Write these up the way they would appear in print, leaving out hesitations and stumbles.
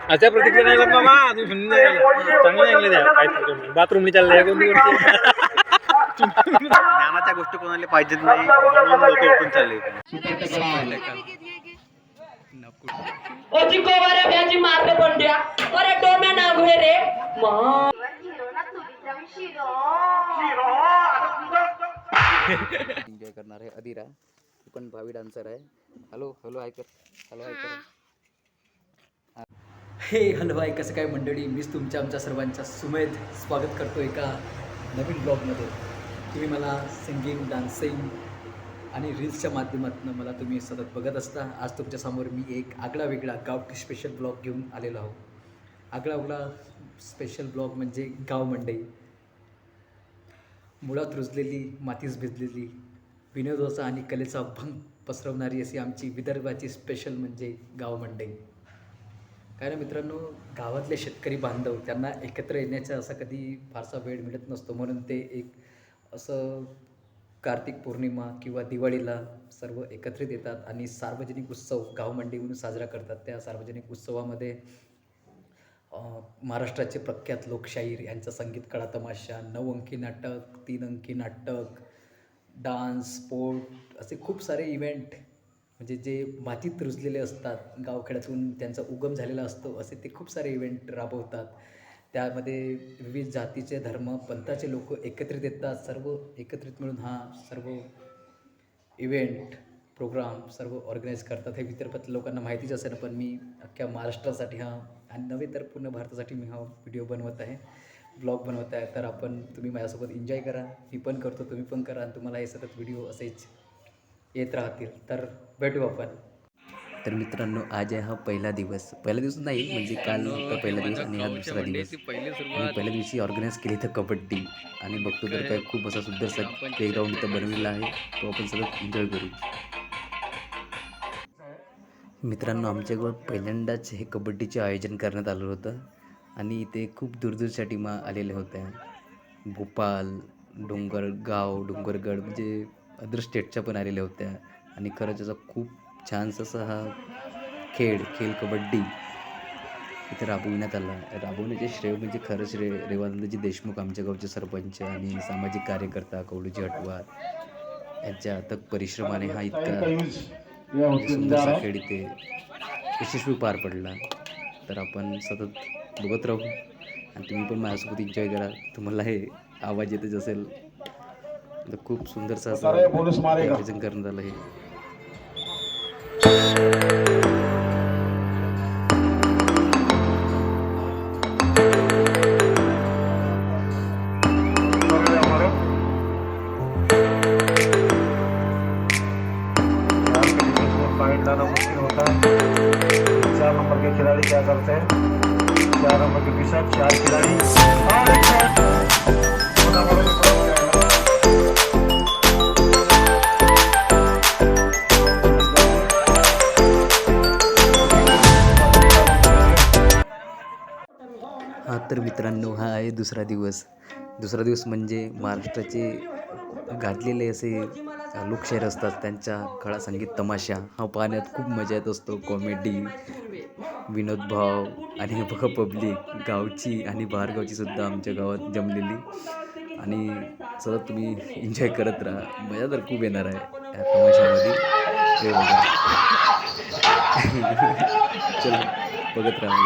अशा प्रतिक्रिया नाही लागत मामा, तुम्ही सुनून नाही राहिला. चांगलं ऐकलं द्या काय बाथरूमनी चाललंय कोणती ज्ञानाच्या गोष्टी कोणाला पाहिजेत नाही म्हणून लोक उठून चालले. ओजी कोवाऱ्या भ्याजी मारले पंड्या अरे डोम्या ना घोय रे एन्जॉय करणार आहे अदिरा, ती पण भावी डान्सर आहे. हॅलो हॅलो हाय कर, हॅलो हाय कर. हे हॅलो हाय कसं काय मंडळी, मीच तुमच्या आमच्या सर्वांच्या सुमेध स्वागत करतो एका नवीन ब्लॉगमध्ये. तुम्ही मला सिंगिंग, डान्सिंग आणि रील्सच्या माध्यमातून मला तुम्ही सतत बघत असता. आज तुमच्यासमोर मी एक आगळा वेगळा गावठी स्पेशल ब्लॉग घेऊन आलेलो आहो. आगळा वेगळा स्पेशल ब्लॉग म्हणजे गाव मंडई. मुळात रुजलेली, मातीस भिजलेली, विनोदाचा आणि कलेचा भंग पसरवणारी अशी आमची विदर्भाची स्पेशल म्हणजे गाव मंडई. काय ना मित्रांनो, गावातले शेतकरी बांधव त्यांना एकत्र येण्याचा असा कधी फारसा वेळ मिळत नसतो, म्हणून ते एक असं कार्तिक पौर्णिमा किंवा दिवाळीला सर्व एकत्रित येतात आणि सार्वजनिक उत्सव गाव मंडई म्हणून साजरा करतात. त्या सार्वजनिक उत्सवामध्ये महाराष्ट्राचे प्रख्यात लोकशाहीर यांचा संगीत कळा तमाशा, 9 अंकी नाटक, 3 अंकी नाटक, डान्स, स्पोर्ट असे खूप सारे इव्हेंट, म्हणजे जे मातीत रुजलेले असतात, गावखेड्यातून त्यांचा उगम झालेला असतो, असे ते खूप सारे इव्हेंट राबवतात. त्यामध्ये विविध जातीचे, धर्म, पंथाचे लोक एकत्रित येतात. सर्व एकत्रित मिळून हा सर्व इव्हेंट, प्रोग्राम सर्व ऑर्गनाईज करतात. हे विदर्भातल्या लोकांना माहितीच असेल, पण मी अख्ख्या महाराष्ट्रासाठी हा आणि नव्हे तर पूर्ण भारतासाठी मी हा व्हिडिओ बनवत आहे, ब्लॉग बनवत आहे. तर तुम्ही माझ्यासोबत एन्जॉय करा, मी पण करतो, तुम्ही पण करा आणि तुम्हाला हे सतत व्हिडिओ असेच येत राहतील. तर भेटू आपण. तर मित्रांनो, आज आहे हा पहिला दिवस नाही म्हणजे काल होता पहिला दिवस आणि हा दुसरा दिवस. आणि पहिल्या दिवशी ऑर्गनाईज केली तर कबड्डी, आणि बघतो तर काय खूप असा सुंदरसा प्लेग्राऊंड इथं बनवलेला आहे, तो आपण सगळं एन्जॉय करू. मित्रांनो, आमच्याकडं पहिल्यांदाच हे कबड्डीचे आयोजन करण्यात आलं होतं आणि इथे खूप दूरदूरच्या टीमा आलेल्या होत्या. भोपाळ, डोंगरगड म्हणजे अदर स्टेटच्या पण आलेल्या होत्या. आणि खरंच असा खूप छानसा असा हा खेळ कबड्डी इथं राबविण्यात आला. राबवण्याचे श्रेय म्हणजे खरं श्रेय रेवानंदजी देशमुख, आमच्या गावचे सरपंच आणि सामाजिक कार्यकर्ता कवडूजी हटवार यांच्या अथक परिश्रमाने हा इतका सुंदरसा खेळ इथे यशस्वी पार पडला. तर आपण सतत बघत राहू आणि तुम्ही पण माझ्यासोबत एन्जॉय करा. तुम्हाला हे आवाज येतच असेल, तर खूप सुंदरसा असं आयोजन करण्यात आलं हे. चार नंबर के खिलाड़ी क्या करते हैं, 4 नंबर के पीछे 4 खिलाड़ी हा तर मित्रांनो, हा आहे दुसरा दिवस म्हणजे महाराष्ट्राचे गाजलेले असे लोकशाहीर असतात, त्यांचा खळा संगीत तमाशा हा पाहण्यात खूप मजा येत असतो. कॉमेडी, विनोद भाव आणि बघा पब्लिक गावची आणि बाहेरगावची सुद्धा आमच्या गावात जमलेली, आणि सतत तुम्ही एन्जॉय करत राहा. मजा तर खूप येणार आहे या तमाशामध्ये. हे बघा चलो बघत राहा.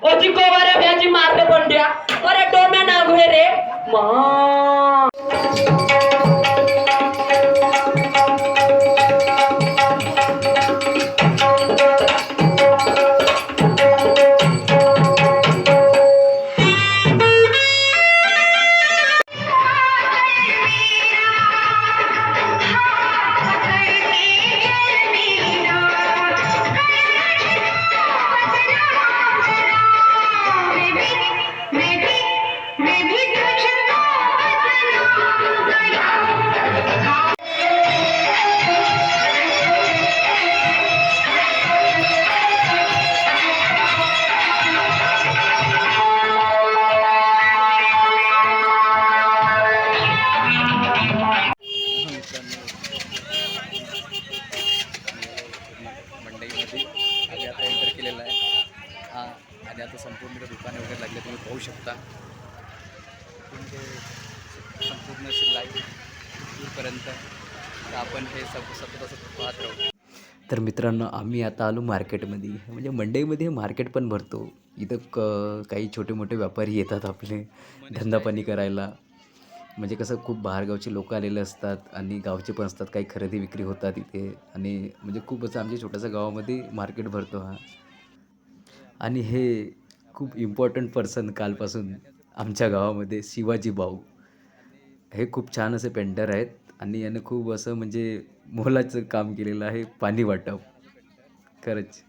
ओजी कोवाऱ्या भ्याजी मारले पंड्या अरे डोम्या ना घोय रे मैं भी तुझको दाखवून ते संपूर्ण अशी लाईव्ह दूरपर्यंत, तर आपण हे सतत असं पाहत राहू. तर मित्रांनो, आम्ही आता आलो मार्केटमध्ये. म्हणजे मंडईमध्ये मार्केट पण भरतो. इथं काही छोटे मोठे व्यापारी येतात आपले धंदापानी करायला. म्हणजे कसं खूप बाहेरगावचे लोक आलेले असतात आणि गावचे पण असतात. काही खरेदी विक्री होतात इथे आणि म्हणजे खूप असं आमच्या छोट्याशा गावामध्ये मार्केट भरतो हा. आणि हे खूप इम्पॉर्टंट पर्सन कालपासून आमच्या गावामध्ये शिवाजी भाऊ. हे खूप छान असे पेंटर आहेत आणि यानं खूप असं म्हणजे मोलाचं काम केलेलं आहे पाणी वाटप. खरंच.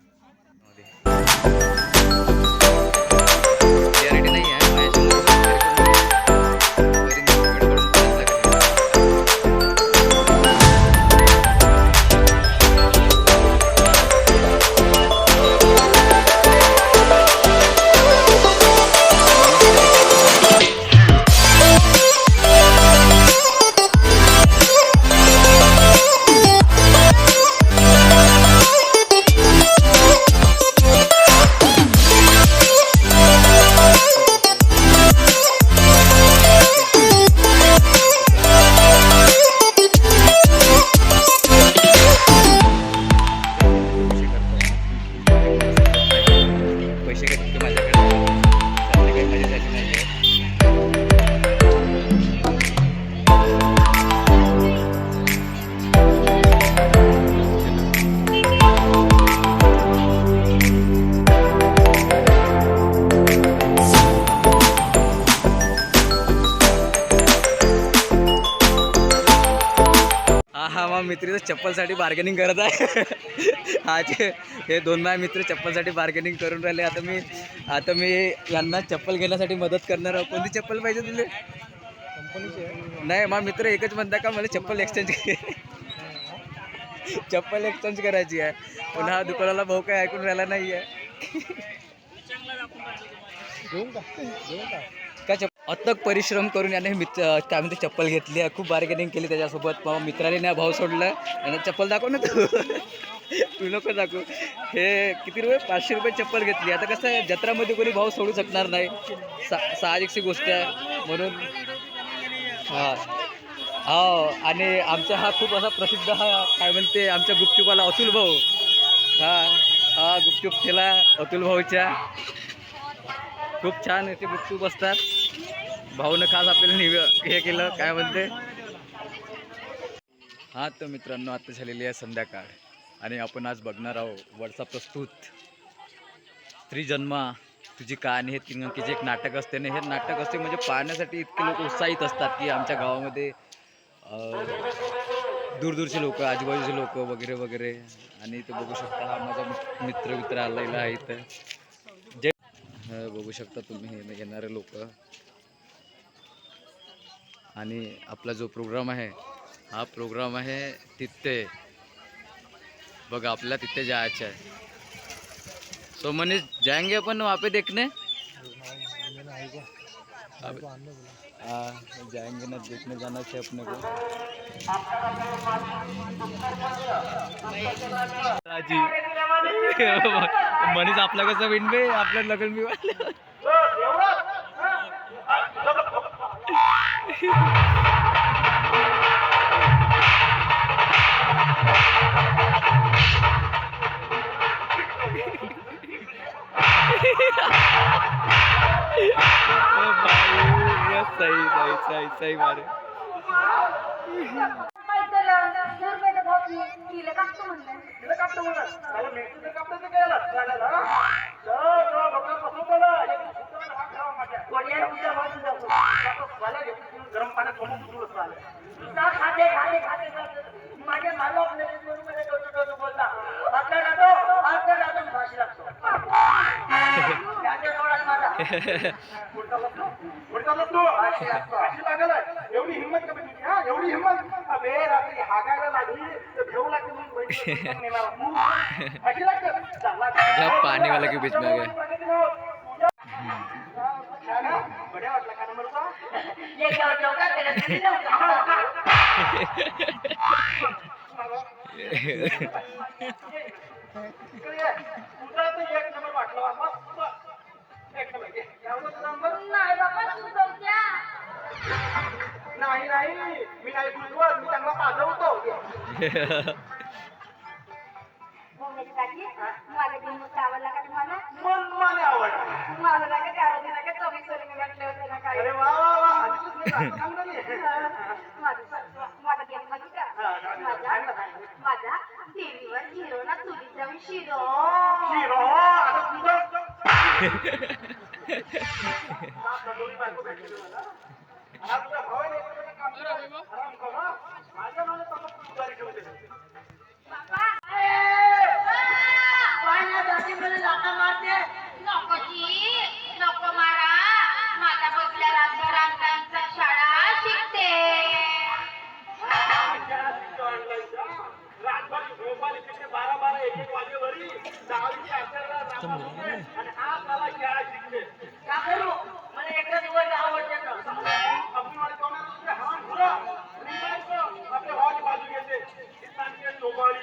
पैसे घेतले माझ्याकडे, त्यातले काही माझी झाली नाही आहे. हा मग मित्र चप्पलसाठी बार्गेनिंग करत आहे. आजचे हे दोन माझे मित्र चप्पलसाठी बार्गेनिंग करून राहिले. आता मी यांना चप्पल घेण्यासाठी मदत करणार आहोत. कोणती चप्पल पाहिजे तुला? नाही मग मित्र एकच म्हणता का मला चप्पल एक्सचेंज चप्पल एक्सचेंज करायची आहे. पुन्हा दुकानाला भाऊ काय ऐकून राहिला नाही आहे. काय अथक परिश्रम करून याने काय म्हणते चप्पल घेतली आहे. खूप बार्गेनिंग केली त्याच्यासोबत. मग मित्राने नाही भाव सोडलं. यांना चप्पल दाखव ना तू नको दाखव. हे किती रुपये? 500 रुपये चप्पल घेतली. आता कसं आहे जत्रामध्ये कोणी भाव सोडू शकणार नाही. साहजिकची गोष्ट आहे म्हणून. हां हो. आणि आमचा हा खूप असा प्रसिद्ध हा काय म्हणते आमच्या गुपचूपवाला अतुल भाऊ. हा गुपचूप ठेला अतुल भाऊच्या. खूप छान असे गुपचूप असतात. भाऊनं खास आपल्याला हे केलं काय म्हणते. हा तर मित्रांनो, आता झालेली आहे संध्याकाळ आणि आपण आज बघणार आहोत वरचा प्रस्तुत स्त्री जन्मा तुझी कहाणी. हे 3 अंकीचे एक नाटक असते ना. हे नाटक असते म्हणजे पाहण्यासाठी इतके लोक उत्साहित असतात की आमच्या गावामध्ये दूरदूरचे लोक, आजूबाजूचे लोक वगैरे वगैरे. आणि इथं बघू शकता हा माझा मित्र आलेला आहे इथं. बघू शकता तुम्ही हे येणारे लोक. आणि आपला जो प्रोग्राम आहे हा प्रोग्राम आहे तिथे बघा. आपल्याला तिथे जायचं आहे. तो मनीष जाएंगे अपन वहाँ पे देखने. हाँ जाएंगे ना, देखने जाना चाहिए अपने को. मनीष आपला कसं विन बे आपल्या लग्न मी वाटलं. सही मारे. गरम पाण्यात खाते माझे मालक बोलता भाषी लागतो. एवढी हिंमत कमी तुझी. हा एवढी हिंमत अबे रात्री हागायला लागली तर भेऊ लागते म्हणून पाणीवाला के बीच में आ गया. बड्या वाटला का नंबर का? तुझा तर 1 नंबर वाटला. एक नंबर. मी नाही बुजवत, मी चांगला पाजवतो. माझा घेऊन आवडला का तुम्हाला? मन आवडला. मला नाही का त्याला नाही का कमी सोडून म्हटलं होतं ना काय? अरे वा वा वा, आधीच नाही का? चांगलं नाही. माझा गेम मध्ये का? माझा टीव्हीवर हिरो ना तुझी जाऊन शिरो. शिरो, आता तुझं दोन्ही बायको भेटली मला. हा तुझा भाऊ आहे ना, इकडे काम कर. आराम कर, हा. माझ्या नावाने तसं उधारी ठेवते. नको मारा. माझा बसल्या रातभर अंगांचा शाळा शिकते. रातभर झोपाली तिथे 12-12, 1-1 वाजेवरी. 10वीची अक्षरला रात्रभर. आणि आज मला शाळा शिकते. का करू? मला एकदा दिवस आवडते ना. आपण मला कोणाला दुसरे हराम घुरा. मी बायको आपल्या भावाची बाजू घेते. ही सांगते चोबाळी.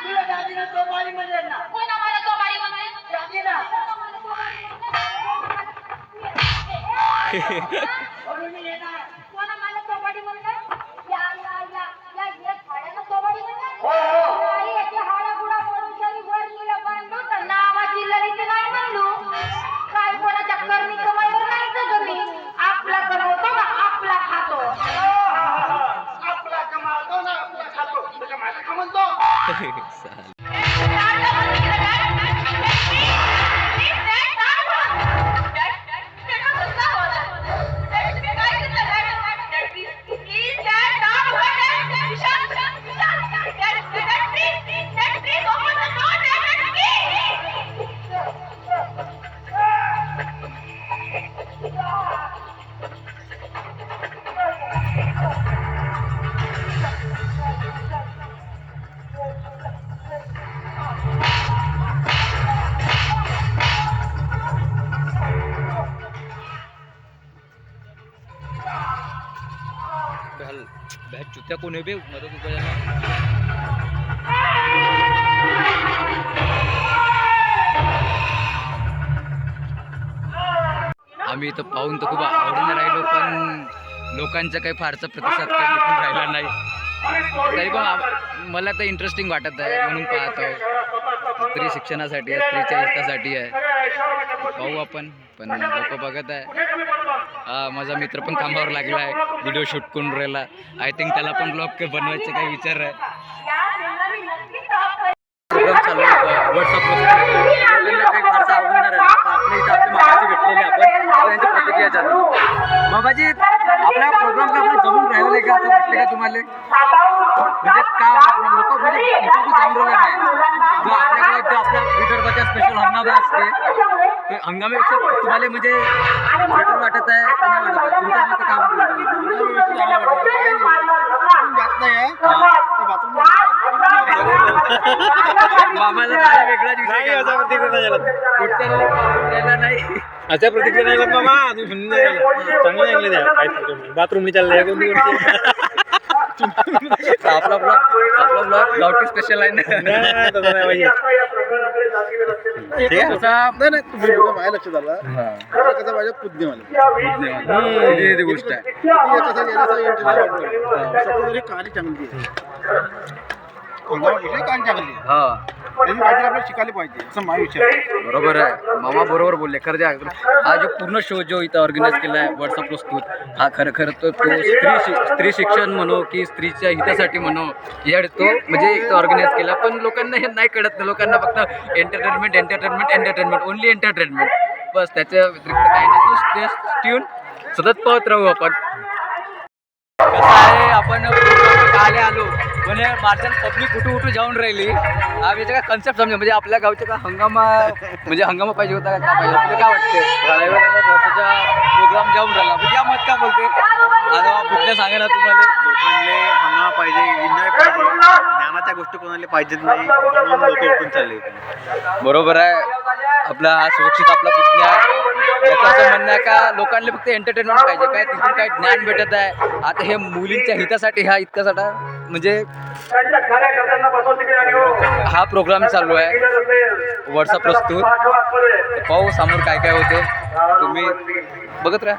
तुला दादीला तो बारी म्हणजे ना. कोणा मला तो बारी म्हणजे? दादीला. म्हणून येणार. कोणा मला तो बारी म्हणणार? या झाडाला तो बारी म्हणणार? आई याची हाडागुडा पडून शरी वर नीला बांधू तर नावाची ललित नाही म्हणलो. काय कोणाच्या करणी कमाईवर नाही तर मी. आपला कमवतो का आपला खातो. आपला कमावतो ना आपला खातो. त्याच्या माझ्या का म्हणतो? चुत्या कोण आहे बे मदत उपयाला. आम्ही इथं पाहून तर खूप आवडीने राहिलो, पण लोकांचा काही फारसा प्रतिसाद काही भेटून राहिला नाही. तरी पण मला तर इंटरेस्टिंग वाटत आहे म्हणून पाहतो. स्त्री शिक्षणासाठी आहे, स्त्रीच्या हितासाठी आहे. पाहू आपण, पण लोक बघत आहे. हा माझा मित्र पण कामावर लागला आहे, व्हिडिओ शूट करून राहिला. आय थिंक त्याला पण ब्लॉग बनवायचा काही विचार आहे. प्रोग्राम चालू आहे व्हॉट्सअपवर. काही फारसा आवडणार आहे. आपल्या इथं आपले मामाजी भेटलेले आपण त्यांची प्रतिक्रिया चालू. मामाजी आपल्या प्रोग्रामला आपण जमून राहिलं का असं वाटतं का तुम्हाला? म्हणजे का लोक म्हणजे जमलेलं नाही. जो आपल्याकडे जो आपल्या विदर्भाच्या स्पेशल हंगामा असते ते हंगामापेक्षा तुम्हाला म्हणजे बेटर वाटत आहे का नाही वाटत आहे? तुमच्या मते काय मामाला मला वेगळाच नाही विषय अशा प्रतिक्रिया नाही कुठल्याला नाही. अशा प्रतिक्रिया नाही येत मामा. तुम्ही सुंदर चांगले द्या. काय बाथरूम चाललंय कोणती आपला ब्लॉग गावठी स्पेशल आहे ना. नाही तसं नाही पाहिजे. नाही तुम्ही माझ्या लक्षात आला कसं माझ्या पुतणे मला ती गोष्ट आहे. कहाणी चांगली आहे. कहाणी चांगली आहे. हा आपल्याला शिकायला पाहिजे असं माझा विचार आहे. बरोबर आहे. मामा बरोबर बोलले. खरं हा जो पूर्ण शो जो इथं ऑर्गनाईज केला आहे व्हॉट्सअप प्रस्तुत, हा खरं तो स्त्री शिक्षण म्हणो की स्त्रीच्या हितासाठी म्हणो या तो म्हणजे इथं ऑर्गनाईज केला. पण लोकांना हे नाही कळत. लोकांना फक्त एंटरटेनमेंट ओनली एंटरटेनमेंट बस. त्याच्या व्यतिरिक्त काही नाही. ट्यून सतत पाहत राहू आपण. कसं आहे आपण काले आलो पण मार्शल पब्लिक कुठं जाऊन राहिली. याचा काय कन्सेप्ट समजा म्हणजे आपल्या गावचा का हंगामा म्हणजे हंगामा पाहिजे होता का पाहिजे आपल्याला काय वाटते? वर्षाचा प्रोग्राम जाऊन राहिला म्हणजे या मत का बोलते आता कुठल्या सांगा ना तुम्हाला. लोकांना हंगामा पाहिजे, एन्जॉय पाहिजे, ज्ञानाच्या गोष्टी कोणाला पाहिजेत नाही म्हणून लोक उठून चालले. बरोबर आहे. आपला हा सुरक्षित आपला पुतण्या याचं असं म्हणणं आहे का लोकांना फक्त एंटरटेनमेंट पाहिजे. काय तिथून काय ज्ञान भेटत आहे. आता हे मुलींच्या हितासाठी हा इतकासाठी म्हणजे हा प्रोग्राम चालू आहे व्हॉट्सअप प्रस्तुत. पाहू समोर काय काय होते. तुम्ही बघत राहा.